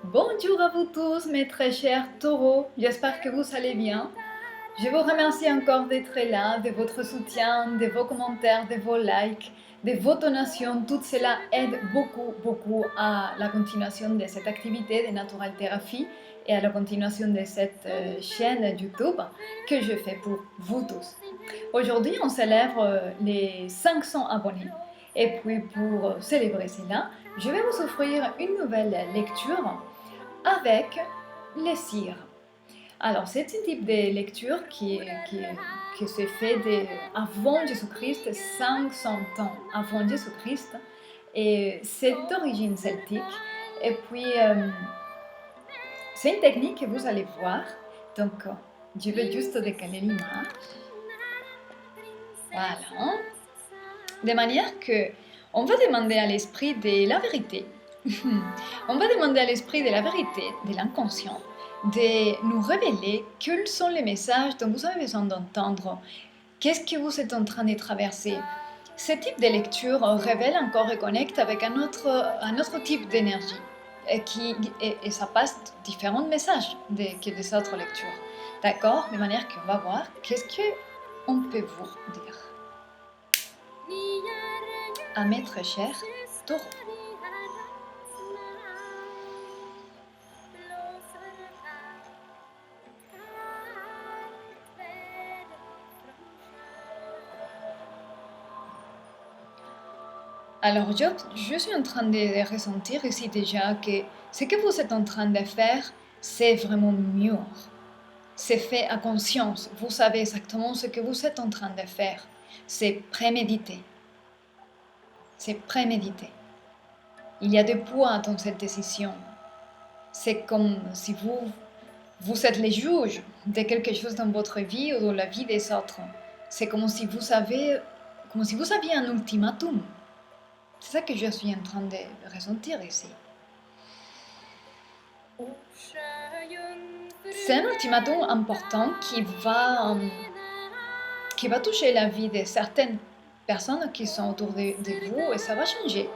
Bonjour à vous tous, mes très chers taureaux, j'espère que vous allez bien. Je vous remercie encore d'être là, de votre soutien, de vos commentaires, de vos likes, de vos donations. Tout cela aide beaucoup à la continuation de cette activité de Natural Therapy et à la continuation de cette chaîne YouTube que je fais pour vous tous. Aujourd'hui, on célèbre les 500 abonnés. Et puis pour célébrer cela, je vais vous offrir une nouvelle lecture avec les cires. Alors, c'est un type de lecture qui se fait avant Jésus-Christ, 500 ans avant Jésus-Christ, et c'est d'origine celtique. Et puis, c'est une technique que vous allez voir. Donc, je vais juste décaler l'image. Voilà. De manière que on va demander à l'esprit de la vérité. On va demander à l'esprit de la vérité, de l'inconscient, de nous révéler quels sont les messages dont vous avez besoin d'entendre. Qu'est-ce que vous êtes en train de traverser? Ce type de lecture révèle encore et connecte avec un autre type d'énergie. Et ça passe différents messages que des autres lectures. D'accord? De manière qu'on va voir qu'est-ce qu'on peut vous dire. À mes très chers taureaux. Alors, je suis en train de ressentir ici déjà que ce que vous êtes en train de faire, c'est vraiment mûr. C'est fait à conscience. Vous savez exactement ce que vous êtes en train de faire. C'est prémédité. C'est prémédité. Il y a des poids dans cette décision. C'est comme si vous êtes les juges de quelque chose dans votre vie ou dans la vie des autres. C'est comme si vous aviez un ultimatum. C'est ça que je suis en train de ressentir ici. C'est un ultimatum important qui va toucher la vie de certaines personnes qui sont autour de vous et ça va changer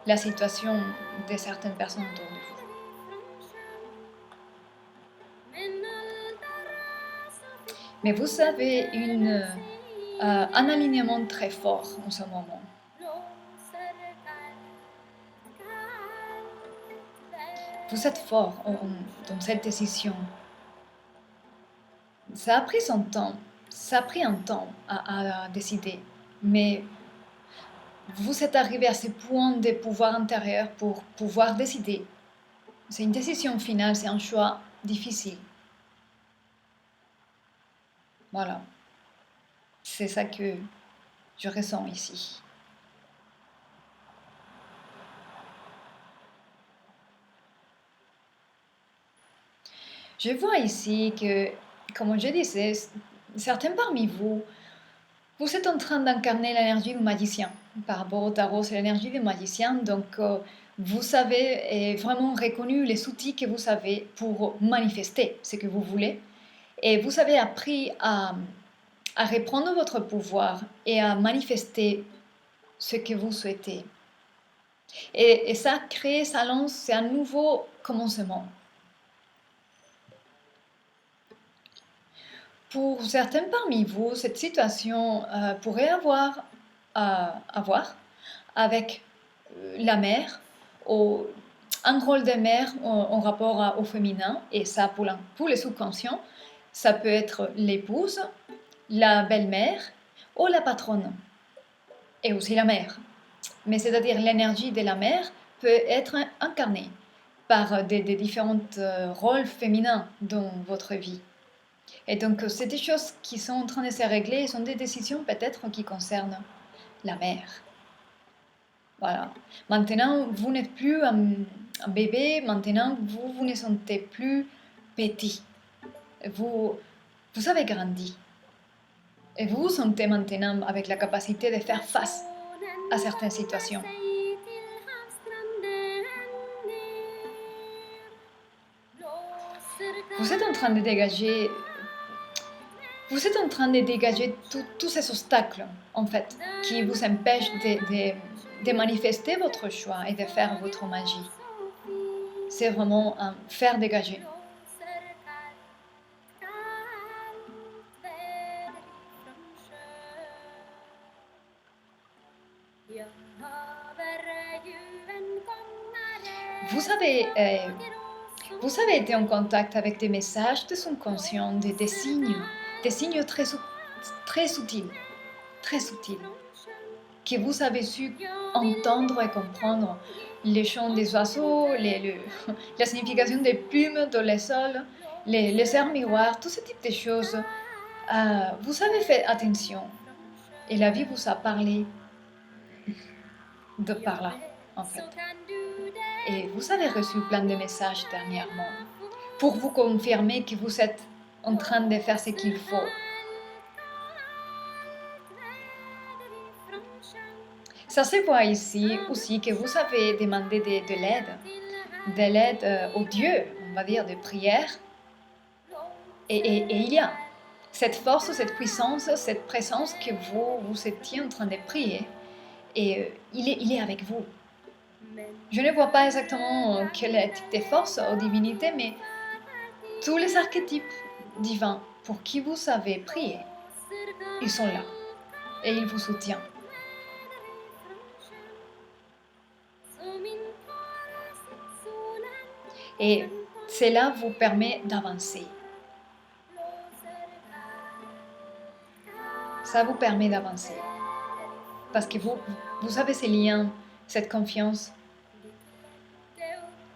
la situation de certaines personnes autour de vous. Mais vous avez un alignement très fort en ce moment. Vous êtes fort dans cette décision. Ça a pris son temps, ça a pris un temps à décider, mais vous êtes arrivé à ce point de pouvoir intérieur pour pouvoir décider. C'est une décision finale, c'est un choix difficile. Voilà, c'est ça que je ressens ici. Je vois ici que, comme je disais, certains parmi vous, vous êtes en train d'incarner l'énergie du magicien. Par rapport au tarot, c'est l'énergie du magicien. Donc, vous avez vraiment reconnu les outils que vous avez pour manifester ce que vous voulez. Et vous avez appris à reprendre votre pouvoir et à manifester ce que vous souhaitez. Et ça crée, ça lance, c'est un nouveau commencement. Pour certains parmi vous, cette situation pourrait avoir à voir avec la mère, un rôle de mère en rapport au féminin, et ça pour les subconscients, ça peut être l'épouse, la belle-mère ou la patronne, et aussi la mère. Mais c'est-à-dire l'énergie de la mère peut être incarnée par des différents rôles féminins dans votre vie. Et donc, c'est des choses qui sont en train de se régler et sont des décisions peut-être qui concernent la mère. Voilà. Maintenant, vous n'êtes plus un bébé, maintenant, vous ne sentez plus petit. Vous avez grandi. Et vous vous sentez maintenant avec la capacité de faire face à certaines situations. Vous êtes en train de dégager tous ces obstacles, en fait, qui vous empêchent de manifester votre choix et de faire votre magie. c'est vraiment un faire dégager. Vous avez été en contact avec des messages de son conscient, des signes très subtils, que vous avez su entendre et comprendre. Les chants des oiseaux, la signification des plumes dans les sols, les airs miroirs, tout ce type de choses. Vous avez fait attention et la vie vous a parlé de par là, en fait. Et vous avez reçu plein de messages dernièrement pour vous confirmer que vous êtes en train de faire ce qu'il faut. Ça se voit ici aussi que vous avez demandé de l'aide au Dieu, on va dire, de prière. Et il y a cette force, cette puissance, cette présence que vous étiez en train de prier. Et il est avec vous. Je ne vois pas exactement quel type de force ou divinité, mais tous les archétypes divins pour qui vous avez prié, ils sont là et ils vous soutiennent. Et cela vous permet d'avancer. Ça vous permet d'avancer. Parce que vous avez ces liens, cette confiance.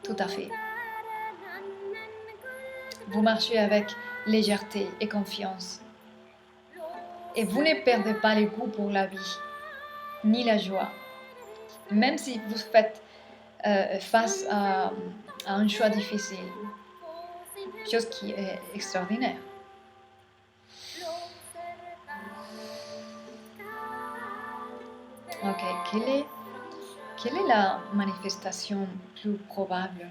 Tout à fait. Vous marchez avec légèreté et confiance. Et vous ne perdez pas le goût pour la vie, ni la joie. Même si vous faites face à un choix difficile. Chose qui est extraordinaire. Ok, quelle est la manifestation plus probable?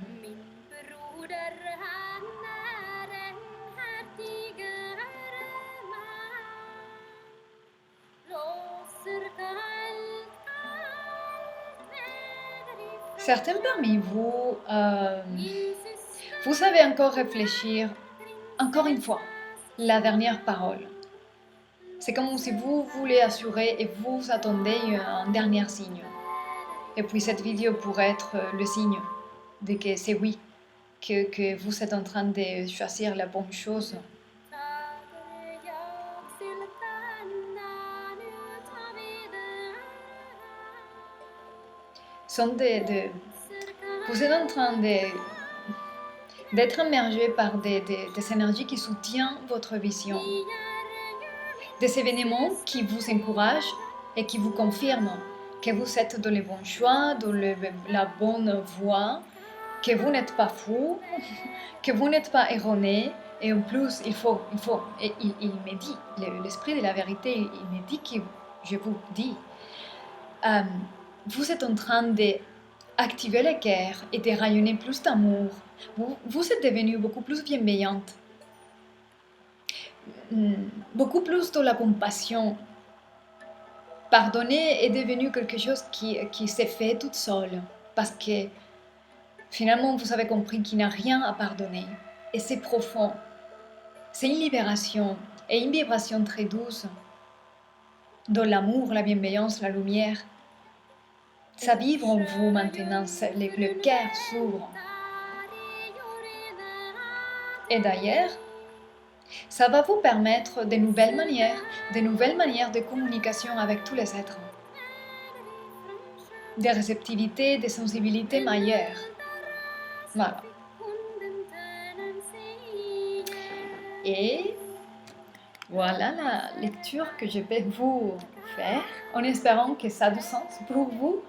Certains parmi vous, vous savez encore réfléchir, encore une fois, la dernière parole. C'est comme si vous voulez assurer et vous attendez un dernier signe. Et puis cette vidéo pourrait être le signe de que c'est oui, que vous êtes en train de choisir la bonne chose. Vous êtes en train d'être immergé par des énergies qui soutiennent votre vision. Des événements qui vous encouragent et qui vous confirment que vous êtes dans les bons choix, dans la bonne voie, que vous n'êtes pas fou, que vous n'êtes pas erroné. Et en plus, il me dit, l'esprit de la vérité, il me dit que je vous dis, vous êtes en train d'activer le cœur et de rayonner plus d'amour. Vous êtes devenue beaucoup plus bienveillante, beaucoup plus de la compassion. Pardonner est devenu quelque chose qui s'est fait toute seule, parce que finalement vous avez compris qu'il n'y a rien à pardonner. Et c'est profond. C'est une libération et une vibration très douce dans l'amour, la bienveillance, la lumière. Ça vibre en vous maintenant, le cœur s'ouvre. Et d'ailleurs, ça va vous permettre de nouvelles manières de communication avec tous les êtres. Des réceptivités, des sensibilités meilleures. Voilà. Et voilà la lecture que je vais vous faire, en espérant que ça a du sens pour vous,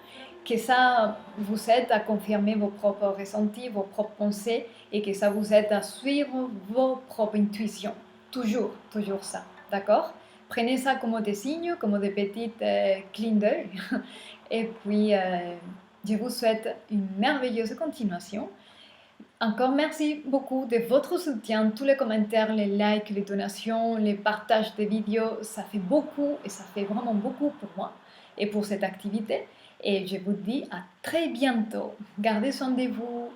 que ça vous aide à confirmer vos propres ressentis, vos propres pensées, et que ça vous aide à suivre vos propres intuitions. Toujours ça, d'accord? Prenez ça comme des signes, comme des petites clins d'œil. Et puis, je vous souhaite une merveilleuse continuation. Encore merci beaucoup de votre soutien, tous les commentaires, les likes, les donations, les partages des vidéos, ça fait beaucoup et ça fait vraiment beaucoup pour moi et pour cette activité. Et je vous dis à très bientôt. Gardez soin de vous.